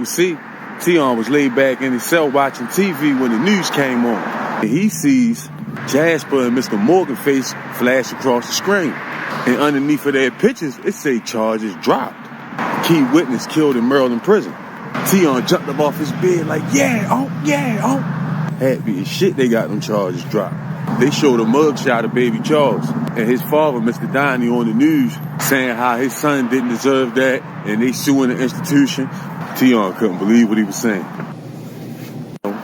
C, Tion was laid back in his cell watching TV when the news came on. And he sees Jasper and Mr. Morgan face flash across the screen. And underneath of their pictures, it say charges dropped. Key witness killed in Maryland prison. Tion jumped up off his bed like, Happy as shit they got them charges dropped. They showed a mugshot of baby Charles and his father, Mr. Donnie, on the news saying how his son didn't deserve that and they suing the institution. Tion couldn't believe what he was saying.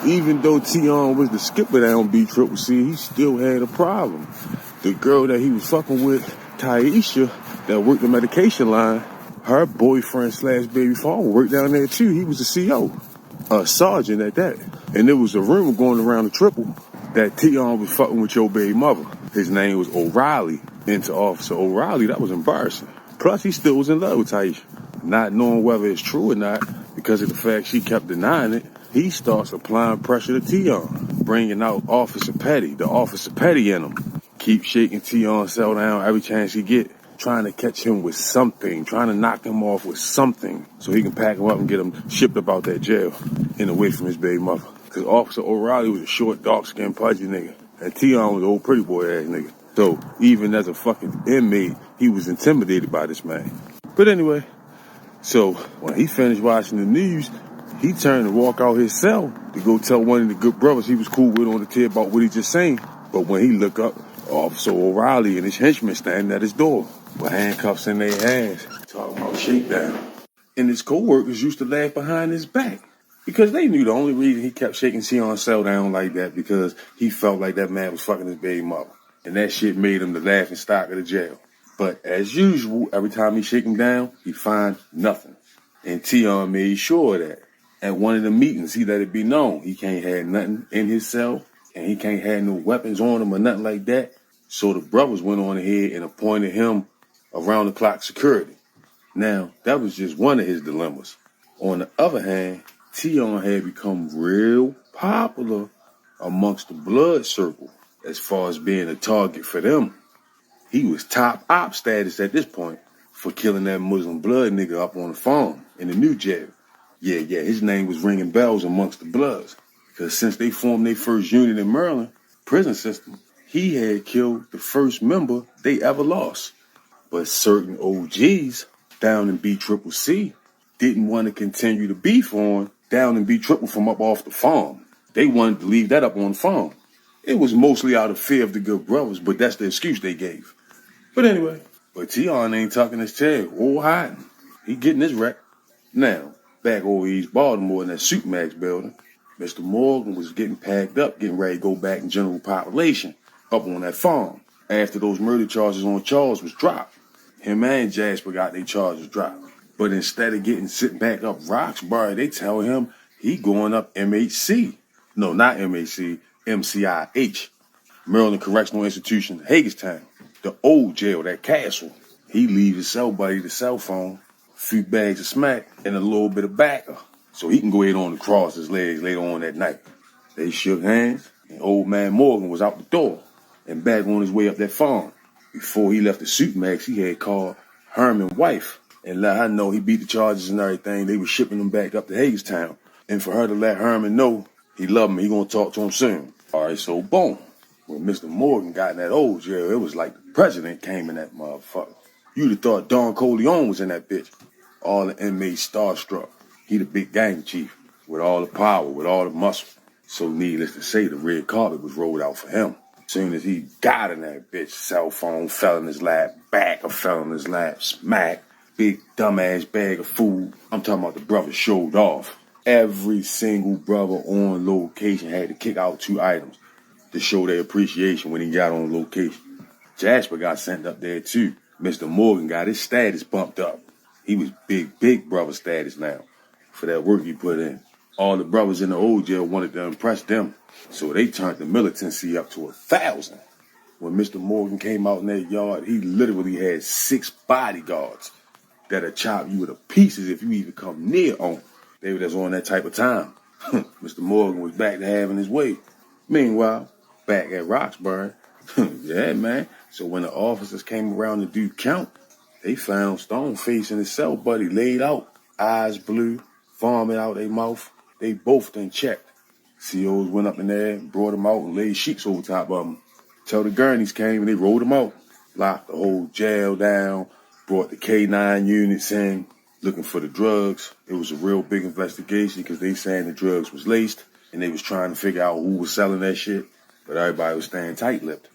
Even though Tion was the skipper down B-Triple-C, he still had a problem. The girl that he was fucking with, Taisha, that worked the medication line, her boyfriend / baby father worked down there too. He was a CO, a sergeant at that. And there was a rumor going around the triple that Tion was fucking with your baby mother. His name was O'Reilly. And to Officer O'Reilly, that was embarrassing. Plus, he still was in love with Taisha. Not knowing whether it's true or not, because of the fact she kept denying it, he starts applying pressure to Tion, bringing out Officer Petty, the Officer Petty in him. Keep shaking Tion's cell down every chance he get, trying to catch him with something, trying to knock him off with something so he can pack him up and get him shipped up out that jail and away from his baby mother. Because Officer O'Reilly was a short, dark-skinned, pudgy nigga, and Tion was an old pretty boy-ass nigga. So even as a fucking inmate, he was intimidated by this man. But anyway, so when he finished watching the news, he turned to walk out his cell to go tell one of the good brothers he was cool with on the tip about what he just saying. But when he looked up, Officer O'Reilly and his henchmen standing at his door with handcuffs in their hands, talking about shakedown. And his co-workers used to laugh behind his back because they knew the only reason he kept shaking Tion's cell down like that because he felt like that man was fucking his baby mother. And that shit made him the laughing stock of the jail. But as usual, every time he shake him down, he'd find nothing. And Tion made sure of that. At one of the meetings, he let it be known he can't have nothing in his cell and he can't have no weapons on him or nothing like that. So the brothers went on ahead and appointed him around-the-clock security. Now, that was just one of his dilemmas. On the other hand, Tion had become real popular amongst the blood circle as far as being a target for them. He was top op status at this point for killing that Muslim blood nigga up on the farm in the new jail. Yeah, his name was ringing bells amongst the Bloods. Because since they formed their first unit in Maryland, prison system, he had killed the first member they ever lost. But certain OGs down in B-Triple-C didn't want to continue to beef on down in B-Triple from up off the farm. They wanted to leave that up on the farm. It was mostly out of fear of the good brothers, but that's the excuse they gave. But anyway, Tion ain't tucking his tail or hiding. He getting his wreck. Now, back over East Baltimore in that Supermax building, Mr. Morgan was getting packed up, getting ready to go back in general population up on that farm after those murder charges on Charles was dropped. Him and Jasper got their charges dropped. But instead of getting sitting back up Roxbury, they tell him he going up MHC. No, not MHC, MCIH, Maryland Correctional Institution, Hagerstown, the old jail, that castle. He leave his cell buddy the cell phone, a few bags of smack, and a little bit of backer, so he can go ahead on and cross his legs later on that night. They shook hands, and old man Morgan was out the door and back on his way up that farm. Before he left the Supermax, he had called Herman's wife and let her know he beat the charges and everything. They were shipping him back up to Hagerstown. And for her to let Herman know he loved him, he gonna talk to him soon. All right, so boom. When Mr. Morgan got in that old jail, it was like the president came in that motherfucker. You'd have thought Don Corleone was in that bitch. All the inmates starstruck. He the big gang chief with all the power, with all the muscle. So needless to say, the red carpet was rolled out for him. Soon as he got in that bitch, cell phone fell in his lap, backer fell in his lap, smack, big dumbass bag of food. I'm talking about the brothers showed off. Every single brother on location had to kick out 2 items to show their appreciation when he got on location. Jasper got sent up there too. Mr. Morgan got his status bumped up. He was big brother status now for that work he put in. All the brothers in the old jail wanted to impress them, so they turned the militancy up to 1,000. When Mr. Morgan came out in that yard, he literally had 6 bodyguards that'll chop you to pieces if you even come near on. They were just on that type of time. Mr. Morgan was back to having his way. Meanwhile, back at Roxbury, yeah, man. So when the officers came around to do count, they found Stoneface and his cell buddy laid out, eyes blue, vomit out their mouth. They both done checked. COs went up in there, brought them out, and laid sheets over top of them. Till the gurneys came and they rolled them out. Locked the whole jail down, brought the K9 units in, looking for the drugs. It was a real big investigation because they saying the drugs was laced, and they was trying to figure out who was selling that shit. But everybody was staying tight-lipped.